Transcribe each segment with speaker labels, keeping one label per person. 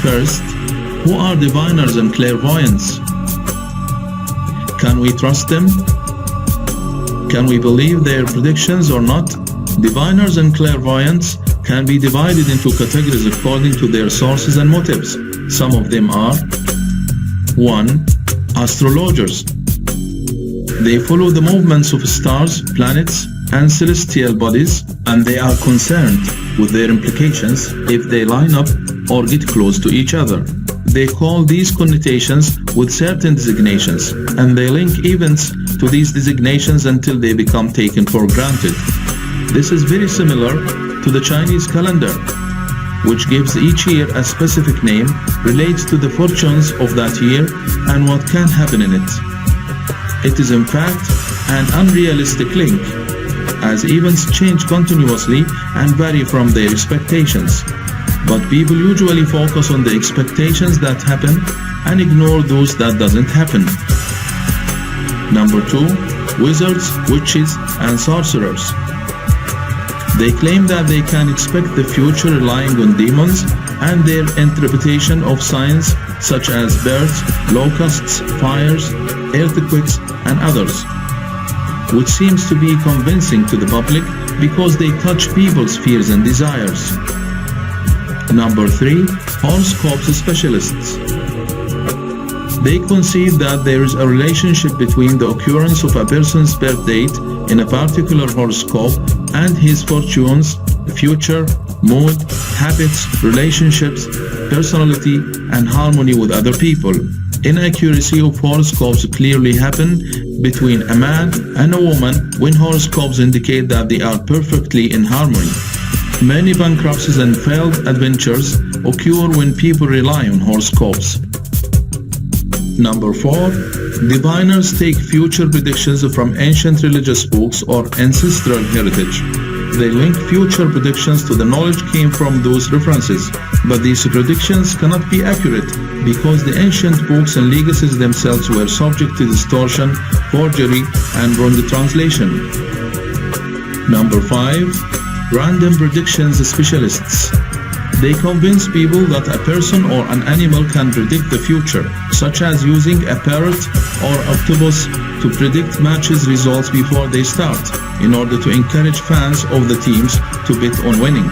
Speaker 1: First, who are diviners and clairvoyants? Can we trust them? Can we believe their predictions or not? Diviners and clairvoyants can be divided into categories according to their sources and motives. Some of them are: 1. Astrologers. They follow the movements of stars, planets, and celestial bodies, and they are concerned with their implications if they line up or get close to each other. They call these connotations with certain designations, and they link events to these designations until they become taken for granted. This is very similar to the Chinese calendar, which gives each year a specific name, relates to the fortunes of that year and what can happen in it. It is in fact an unrealistic link, as events change continuously and vary from their expectations. But people usually focus on the expectations that happen and ignore those that doesn't happen. Number 2. Wizards, witches, and sorcerers. They claim that they can expect the future relying on demons and their interpretation of signs such as birds, locusts, fires, earthquakes, and others, which seems to be convincing to the public because they touch people's fears and desires. Number 3. Horoscopes specialists. They conceive that there is a relationship between the occurrence of a person's birth date in a particular horoscope and his fortunes, future, mood, habits, relationships, personality, and harmony with other people. Inaccuracy of horoscopes clearly happen between a man and a woman when horoscopes indicate that they are perfectly in harmony. Many bankruptcies and failed adventures occur when people rely on horoscopes. Number 4. Diviners take future predictions from ancient religious books or ancestral heritage. They link future predictions to the knowledge came from those references, but these predictions cannot be accurate because the ancient books and legacies themselves were subject to distortion, forgery, and wrong translation. Number 5. Random predictions specialists. They convince people that a person or an animal can predict the future, such as using a parrot or octopus to predict matches results before they start, in order to encourage fans of the teams to bet on winning.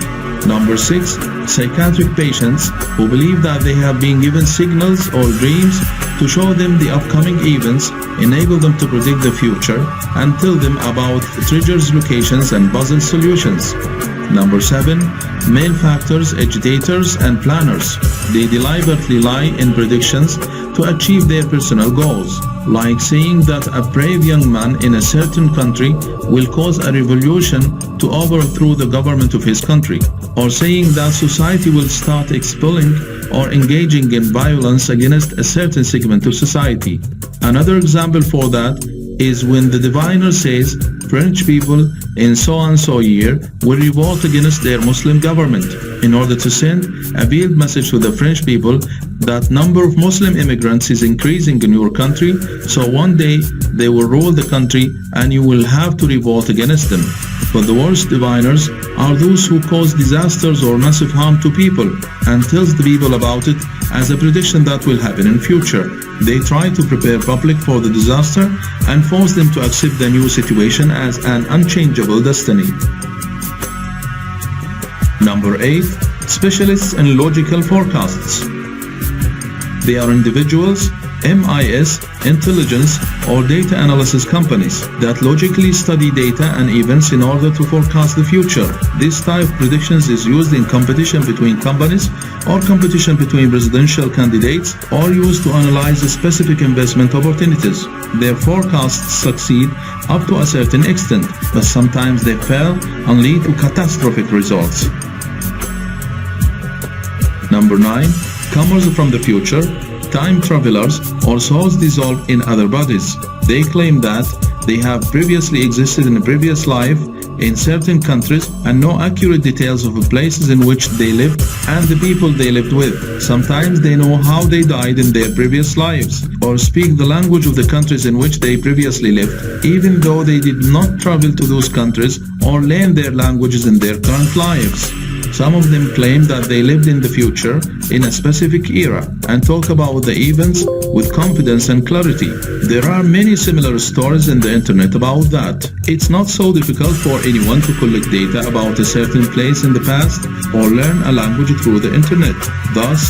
Speaker 1: Number 6. Psychiatric patients who believe that they have been given signals or dreams to show them the upcoming events, enable them to predict the future, and tell them about treasures, locations, and puzzle solutions. Number 7. Malefactors, agitators, and planners. They deliberately lie in predictions to achieve their personal goals, like saying that a brave young man in a certain country will cause a revolution to overthrow the government of his country, or saying that society will start expelling or engaging in violence against a certain segment of society. Another example for that is when the diviner says French people in so-and-so year will revolt against their Muslim government, in order to send a veiled message to the French people that number of Muslim immigrants is increasing in your country, so one day they will rule the country and you will have to revolt against them. But the worst diviners are those who cause disasters or massive harm to people and tells the people about it as a prediction that will happen in future. They try to prepare public for the disaster and force them to accept the new situation as an unchangeable destiny. Number 8. Specialists in logical forecasts. They are individuals, MIS, intelligence, or data analysis companies that logically study data and events in order to forecast the future. This type of predictions is used in competition between companies or competition between presidential candidates, or used to analyze specific investment opportunities. Their forecasts succeed up to a certain extent, but sometimes they fail and lead to catastrophic results. Number 9. Comers from the future, time travelers, or souls dissolved in other bodies. They claim that they have previously existed in a previous life in certain countries and know accurate details of the places in which they lived and the people they lived with. Sometimes they know how they died in their previous lives, or speak the language of the countries in which they previously lived, even though they did not travel to those countries or learn their languages in their current lives. Some of them claim that they lived in the future in a specific era and talk about the events with confidence and clarity. There are many similar stories in the internet about that. It's not so difficult for anyone to collect data about a certain place in the past or learn a language through the internet. Thus,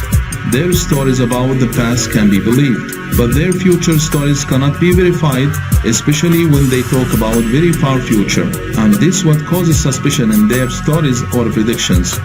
Speaker 1: their stories about the past can be believed, but their future stories cannot be verified, especially when they talk about very far future. And this what causes suspicion in their stories or predictions.